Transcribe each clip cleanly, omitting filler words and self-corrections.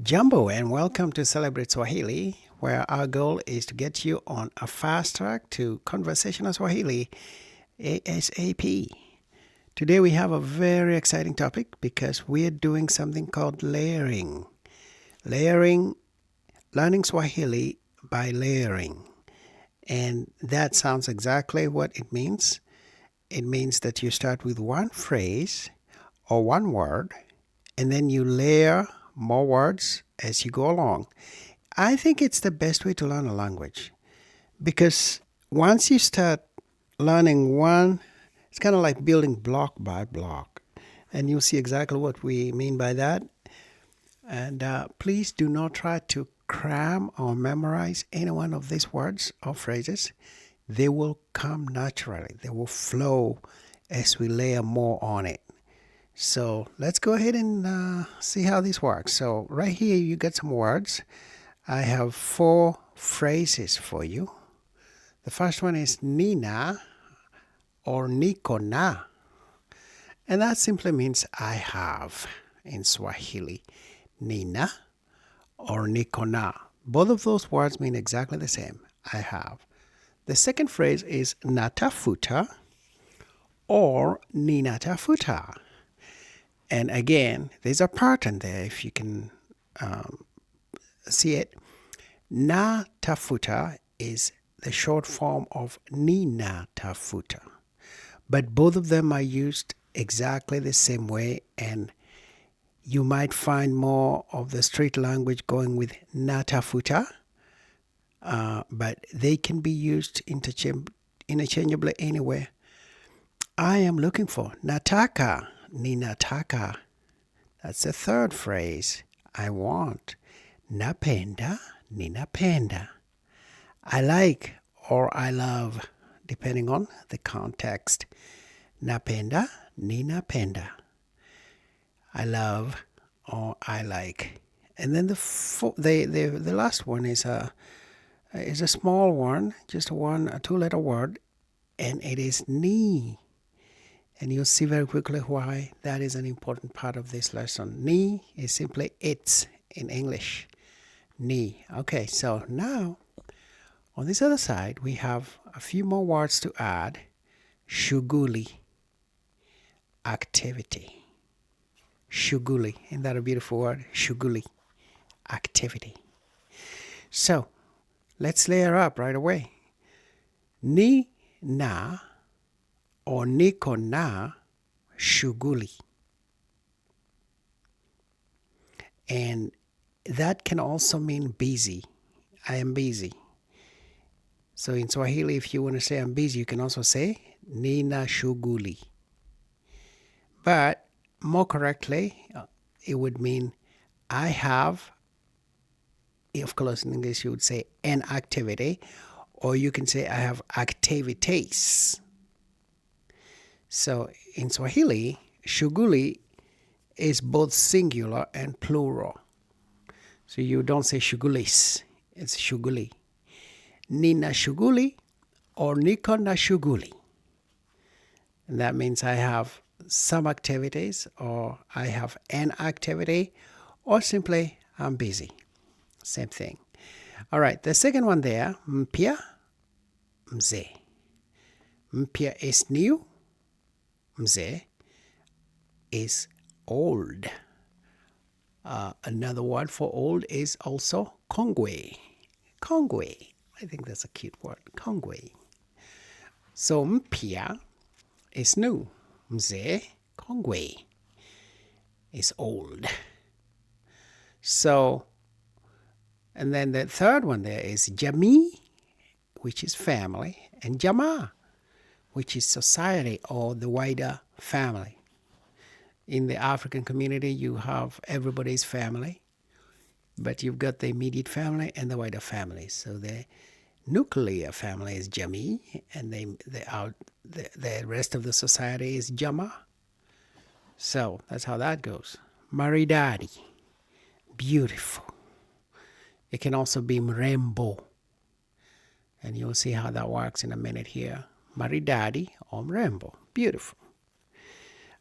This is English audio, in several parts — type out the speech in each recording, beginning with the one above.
Jumbo, and welcome to Celebrate Swahili, where our goal is to get you on a fast track to conversational Swahili ASAP. Today we have a very exciting topic because we're doing something called layering. Layering, learning Swahili by layering. And that sounds exactly what it means. It means that you start with one phrase or one word, and then you layer more words as you go along. I think it's the best way to learn a language because once you start learning one, it's kind of like building block by block. And you'll see exactly what we mean by that. And please do not try to cram or memorize any one of these words or phrases. They will come naturally, they will flow as we layer more on it. So let's go ahead and see how this works. So right here you get some words. I have 4 phrases for you. The first one is Nina or Nikona. And that simply means I have in Swahili. Nina or Nikona. Both of those words mean exactly the same. I have. The second phrase is Natafuta or Ninatafuta. And again, there's a pattern there if you can see it. Na tafuta is the short form of Nina tafuta. But both of them are used exactly the same way, and you might find more of the street language going with natafuta, but they can be used interchangeably anywhere. I am looking for nataka. Ninataka. That's the third phrase. I want. Napenda, ninapenda. I like or I love, depending on the context. Napenda, ninapenda. I love or I like. And then the last one is a small one, just a 2-letter word, and it is ni. And you'll see very quickly why that is an important part of this lesson. Ni is simply it's in English. Ni. Okay, so now on this other side, we have a few more words to add. Shughuli. Activity. Shughuli. Isn't that a beautiful word? Shughuli. Activity. So let's layer up right away. Ni na or niko na shughuli. And that can also mean busy. I am busy. So in Swahili, if you want to say I'm busy, you can also say nina shughuli. But more correctly, it would mean I have, of course in English you would say an activity, or you can say I have activities. So in Swahili, shughuli is both singular and plural. So you don't say shughulis, it's shughuli. Nina shughuli or niko na shughuli. And that means I have some activities, or I have an activity, or simply I'm busy. Same thing. All right, the second one there, mpya, mzee. Mpya is new. Mzee is old. Another word for old is also kongwe. Kongwe. I think that's a cute word. Kongwe. So mpya is new. Mzee, kongwe, is old. So, and then the third one there is jamii, which is family, and jamaa, which is society or the wider family. In the African community, you have everybody's family, but you've got the immediate family and the wider family. So the nuclear family is jamii, and the rest of the society is jamaa. So that's how that goes. Maridadi, beautiful. It can also be mrembo, and you'll see how that works in a minute here. Maridadi or mrembo, beautiful.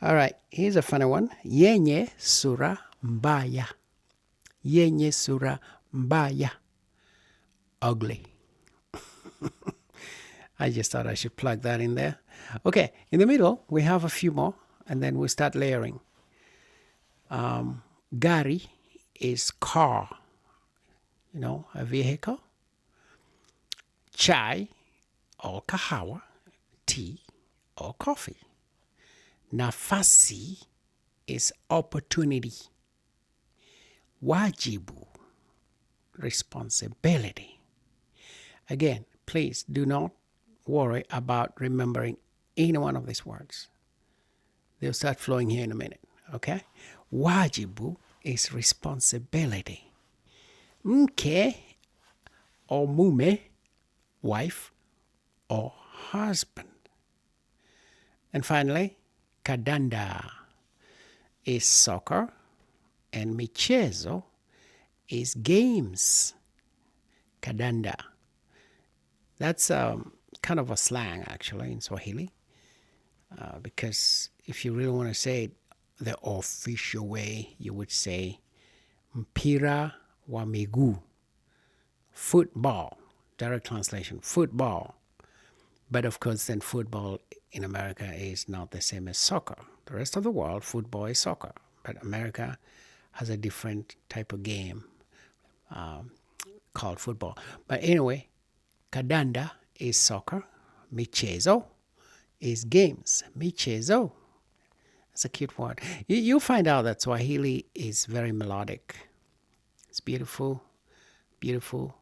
All right, here's a funny one. Yenye sura mbaya. yenye sura mbaya. Ugly. I just thought I should plug that in there. Okay, in the middle, we have a few more, and then we start layering. Gari is car, a vehicle. Chai or kahawa, tea or coffee. Nafasi is opportunity. Wajibu, responsibility. Again, please do not worry about remembering any one of these words. They'll start flowing here in a minute, okay? Wajibu is responsibility. Mke or mume, wife or husband. And finally, kadanda is soccer, and michezo is games. Kadanda. That's kind of a slang, actually, in Swahili. Because if you really want to say it the official way, you would say mpira wa miguu. Football. Direct translation, football. But of course, then football in America is not the same as soccer. The rest of the world, football is soccer. But America has a different type of game called football. But anyway, kadanda is soccer. Michezo is games. Michezo. That's a cute word. You'll find out that Swahili is very melodic. It's beautiful, beautiful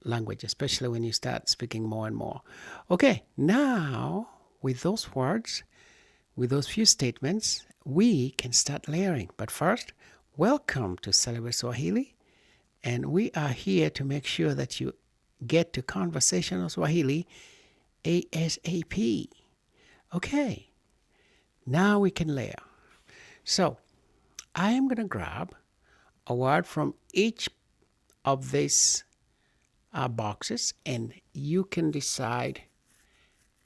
language, especially when you start speaking more and more. Okay, now with those words, with those few statements, we can start layering. But first, welcome to Celebrate Swahili. And we are here to make sure that you get to conversational Swahili ASAP. Okay, now we can layer. So, I am going to grab a word from each of these boxes, and you can decide.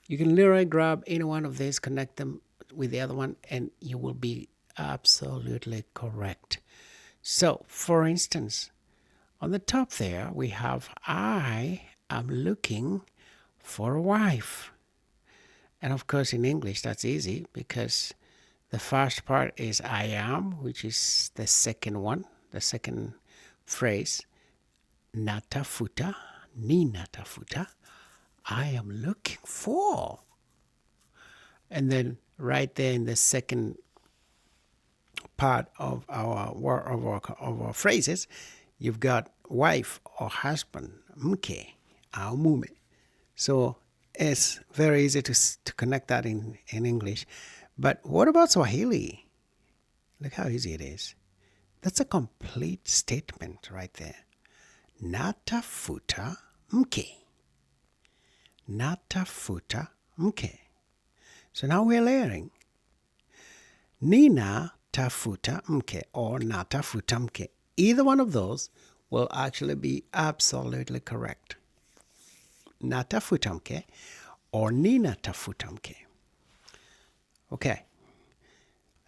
You can literally grab any one of these, connect them with the other one, and you will be absolutely correct. So, for instance, on the top there, we have I am looking for a wife. And of course, in English, that's easy because the first part is I am, which is the second one, the second phrase. Natafuta, ni natafuta, I am looking for. And then right there in the second part of our phrases, you've got wife or husband, mke, au mume. So it's very easy to connect that in English. But what about Swahili? Look how easy it is. That's a complete statement right there. Natafuta mke. Natafuta mke. So now we're layering. Nina tafuta mke or natafuta mke. Either one of those will actually be absolutely correct. Natafuta mke or nina tafuta mke. Okay,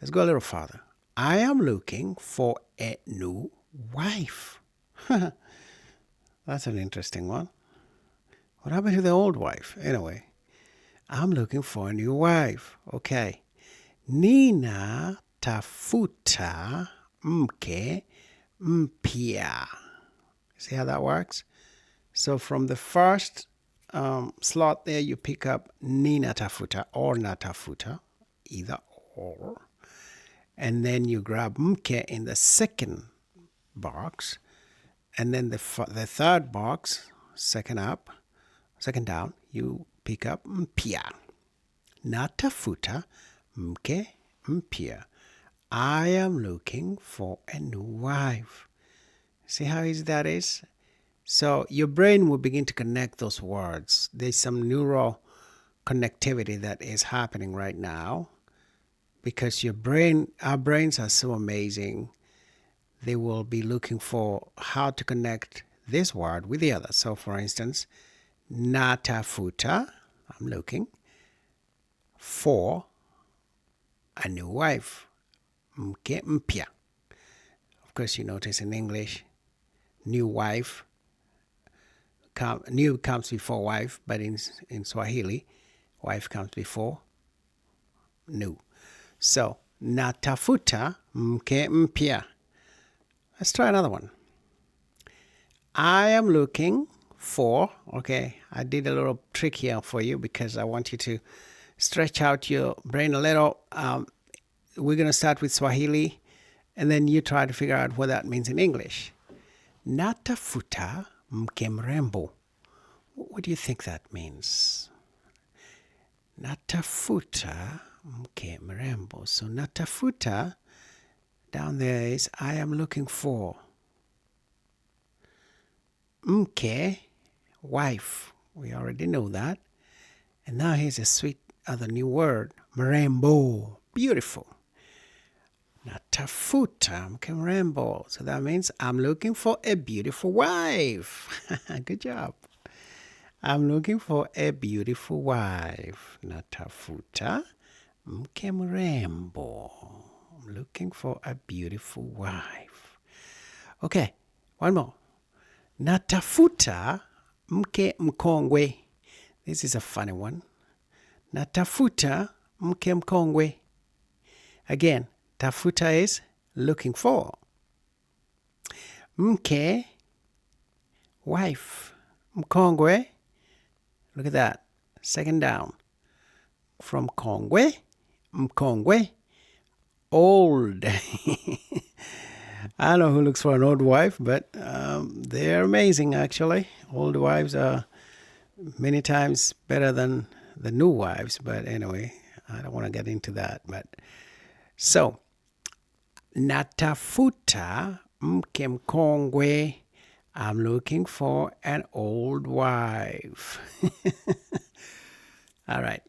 let's go a little farther. I am looking for a new wife. That's an interesting one. What happened to the old wife? Anyway, I'm looking for a new wife. Okay. Nina tafuta mke mpya. See how that works? So from the first slot there, you pick up nina tafuta or natafuta, either or. And then you grab mke in the second box. And then the third box, second down, you pick up mpya. Natafuta mke mpya. I am looking for a new wife. See how easy that is? So your brain will begin to connect those words. There's some neural connectivity that is happening right now because our brains are so amazing. They will be looking for how to connect this word with the other. So for instance, natafuta, I'm looking for a new wife. Mke mpya. Of course, you notice in English, new wife, new comes before wife, but in Swahili, wife comes before new. So, natafuta mke mpya. Let's try another one. I am looking for, okay, I did a little trick here for you because I want you to stretch out your brain a little. We're going to start with Swahili, and then you try to figure out what that means in English. Natafuta mke mrembo. What do you think that means? Natafuta mke mrembo. So natafuta, down there is I am looking for. Mke, wife. We already know that. And now here's a sweet other new word. Mrembo. Beautiful. Natafuta mke mrembo. So that means I'm looking for a beautiful wife. Good job. I'm looking for a beautiful wife. Natafuta mke mrembo. I'm looking for a beautiful wife. Okay, one more. Natafuta mke mkongwe. This is a funny one. Natafuta mke mkongwe. Again, tafuta is looking for. Mke, wife. Mkongwe, look at that. Second down. From kongwe, mkongwe, old. I don't know who looks for an old wife, but they're amazing, actually. Old wives are many times better than the new wives. But anyway, I don't want to get into that. But so, natafuta mke mkongwe. I'm looking for an old wife. All right.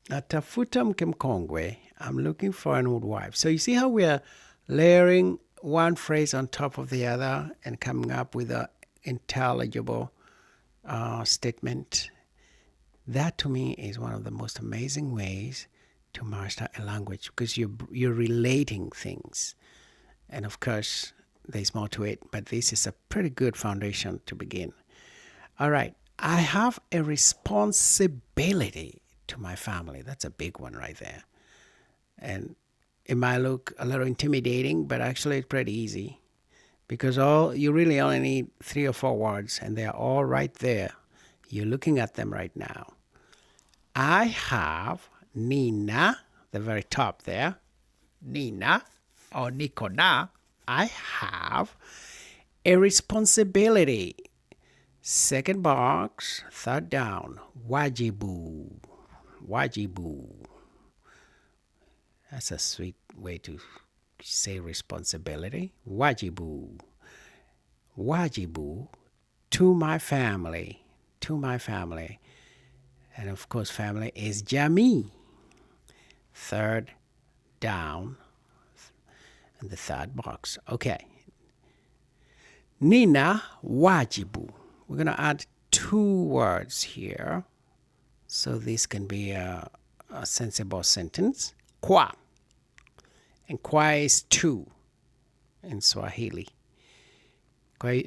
Natafuta mke mkongwe. I'm looking for an old wife. So you see how we are layering one phrase on top of the other and coming up with an intelligible statement. That to me is one of the most amazing ways to master a language because you're relating things. And of course, there's more to it, but this is a pretty good foundation to begin. All right. I have a responsibility to my family. That's a big one right there. And it might look a little intimidating, but actually it's pretty easy because you really only need 3 or 4 words and they're all right there. You're looking at them right now. I have Nina, the very top there. Nina or Nikona. I have a responsibility. Second box, third down. Wajibu. Wajibu. That's a sweet way to say responsibility. Wajibu. Wajibu to my family. To my family. And of course, family is jamii. Third down. And the third box. Okay. Nina wajibu. We're going to add 2 words here. So this can be a sensible sentence. Kwa. And kwa is 2 in Swahili.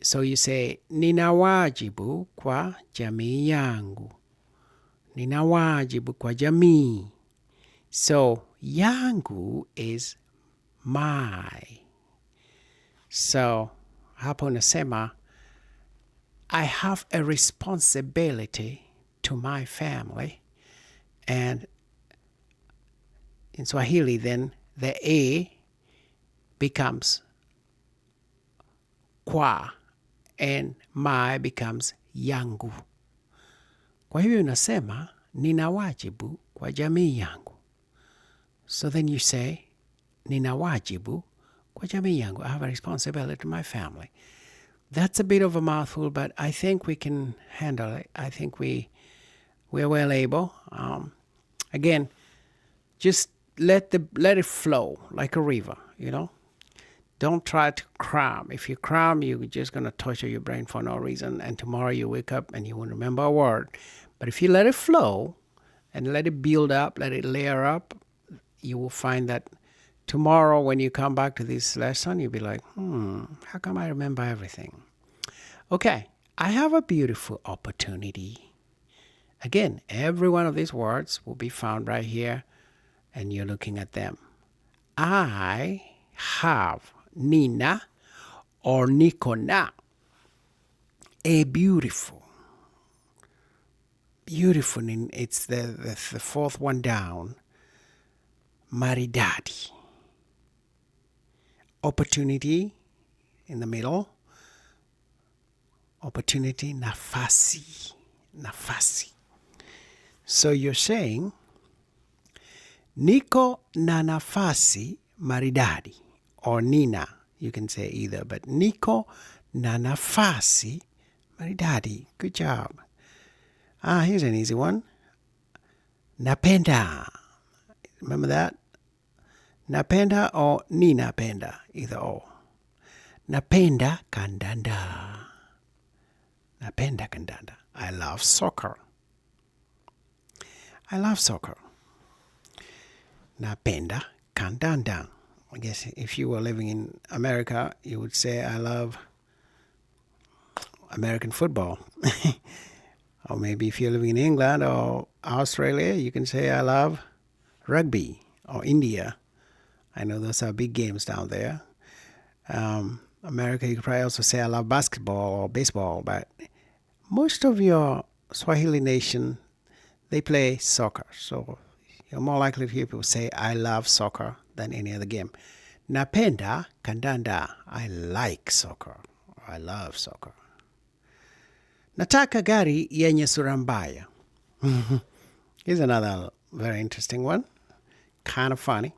So you say, Nina wajibu kwa jamii yangu. Nina wajibu kwa jamii. So, yangu is my. So, hapo nasema, I have a responsibility to my family. And in Swahili, then, the A becomes kwa and my becomes yangu. Kwa hivyo unasema, nina wajibu kwa jamii yangu. So then you say, nina wajibu kwa jamii yangu. I have a responsibility to my family. That's a bit of a mouthful, but I think we can handle it. I think we're well able. Again, just let it flow like a river, you know. Don't try to cram. If you cram, you're just going to torture your brain for no reason. And tomorrow you wake up and you won't remember a word. But if you let it flow and let it build up, let it layer up, you will find that tomorrow when you come back to this lesson, you'll be like, how come I remember everything? Okay, I have a beautiful opportunity. Again, every one of these words will be found right here, and you're looking at them. I have, nina or niko na, a beautiful, it's the fourth one down, maridadi. Opportunity in the middle, opportunity, nafasi. So you're saying, niko na nafasi maridadi, or nina. You can say either, but niko na nafasi maridadi. Good job. Here's an easy one. Napenda. Remember that? Napenda or ninapenda, either or. Napenda kandanda. Napenda kandanda. I love soccer. Napenda kandanda. I guess if you were living in America, you would say, I love American football. Or maybe if you're living in England or Australia, you can say, I love rugby, or India. I know those are big games down there. America, you could probably also say, I love basketball or baseball, but most of your Swahili nation, they play soccer. So you're more likely to hear people say, I love soccer, than any other game. Napenda kandanda. I like soccer. I love soccer. Nataka gari yenye sura mbaya. Here's another very interesting one. Kind of funny.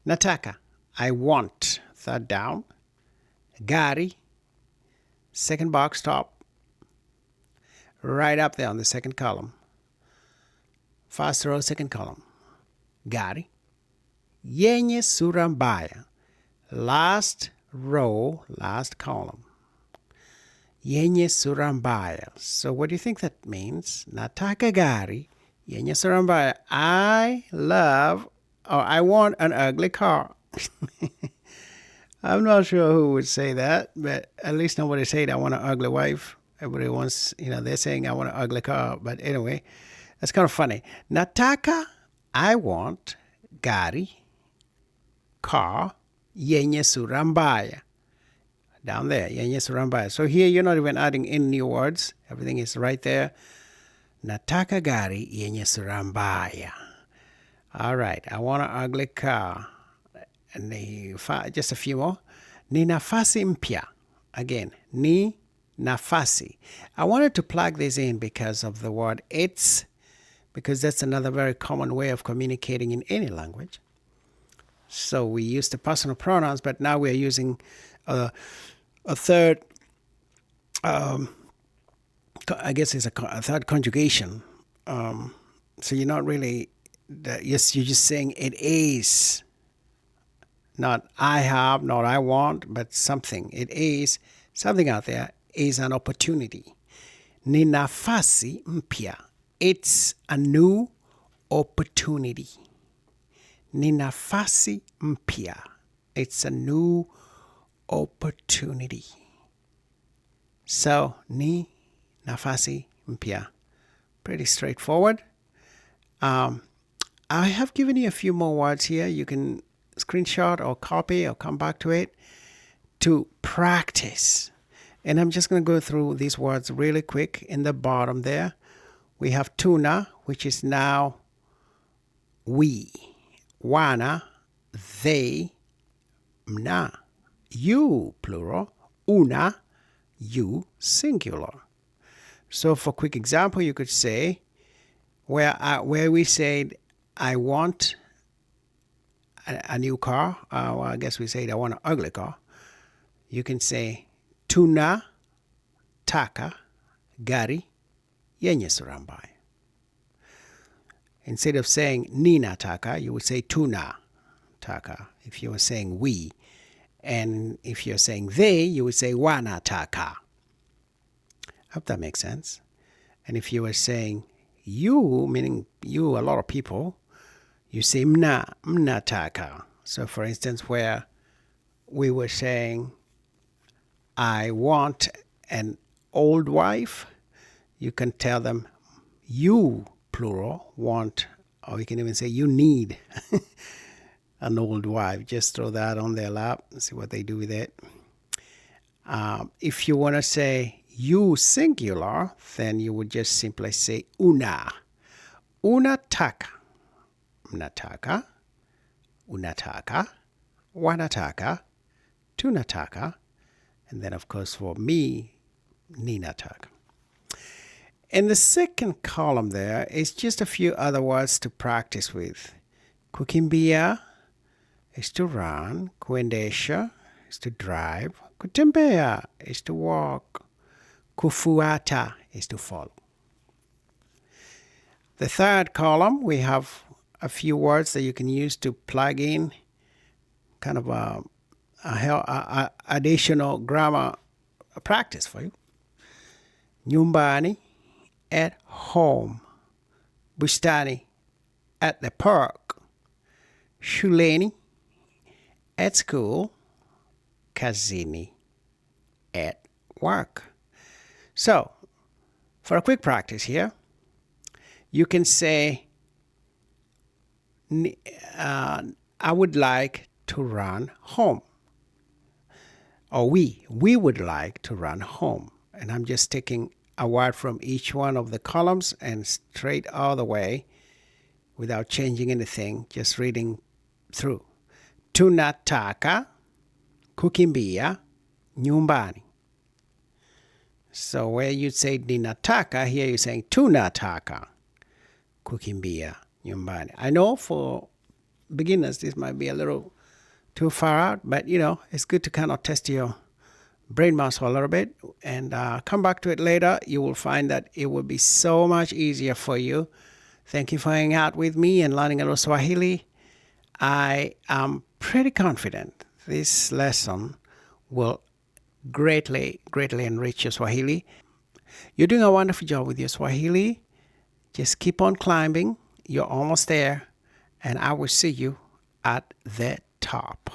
Nataka, I want, third down. Gari, second box top. Right up there on the second column. First row, second column. Gari. Yenye sura mbaya. Last row, last column. Yenye sura mbaya. So what do you think that means? Nataka gari yenye sura mbaya. I love, or I want an ugly car. I'm not sure who would say that, but at least nobody said I want an ugly wife. Everybody wants, they're saying I want an ugly car. But anyway, that's kind of funny. Nataka, I want, gari, car, yenye sura mbaya. Down there, yenye sura mbaya. So here you're not even adding in new words. Everything is right there. Nataka gari yenye sura mbaya. All right, I want an ugly car. And just a few more. Ni nafasi mpya. Again, ni nafasi. I wanted to plug this in because of the word it's, because that's another very common way of communicating in any language. So we use the personal pronouns, but now we're using a third, I guess it's a third conjugation. So you're not really, yes, you're just saying it is. Not I have, not I want, but something. It is, something out there is an opportunity. Ni nafasi mpya. It's a new opportunity. Ni nafasi mpya. It's a new opportunity. So, ni nafasi mpya. Pretty straightforward. I have given you a few more words here. You can screenshot or copy or come back to it to practice. And I'm just going to go through these words really quick. In the bottom there, we have tuna, which is now we. Wana, they, mna. You, plural. Una, you, singular. So for quick example, you could say, where we said, I want a new car. Well, I guess we said I want an ugly car. You can say tuna taka gari yenye sura mbaya. Instead of saying nina taka, you would say tuna taka if you were saying we. And if you're saying they, you would say wana taka. I hope that makes sense. And if you were saying you, meaning you, a lot of people, you say mna taka. So for instance, where we were saying, I want an old wife, you can tell them, you, plural, want, or you can even say, you need an old wife. Just throw that on their lap and see what they do with it. If you want to say you singular, then you would just simply say una. Unataka. Mnataka. Unataka. Wanataka. Tunataka. And then, of course, for me, ninataka. In the second column there is just a few other words to practice with. Kukimbia is to run. Kuendesha is to drive. Kutembea is to walk. Kufuata is to follow. The third column, we have a few words that you can use to plug in kind of a additional grammar practice for you. Nyumbani, at home. Bustani, at the park. Shuleni, at school. Kazini, at work. So, for a quick practice here, you can say, I would like to run home. Or we would like to run home. And I'm just taking a word from each one of the columns and straight all the way without changing anything, just reading through. Tunataka kukimbia nyumbani. So where you say ninataka, here you're saying tunataka kukimbia nyumbani. I know for beginners this might be a little too far out, but it's good to kind of test your brain muscle a little bit and come back to it later. You will find that it will be so much easier for you. Thank you for hanging out with me and learning a little Swahili. I am pretty confident this lesson will greatly enrich your Swahili. You're doing a wonderful job with your Swahili. Just keep on climbing. You're almost there. And I will see you at the top.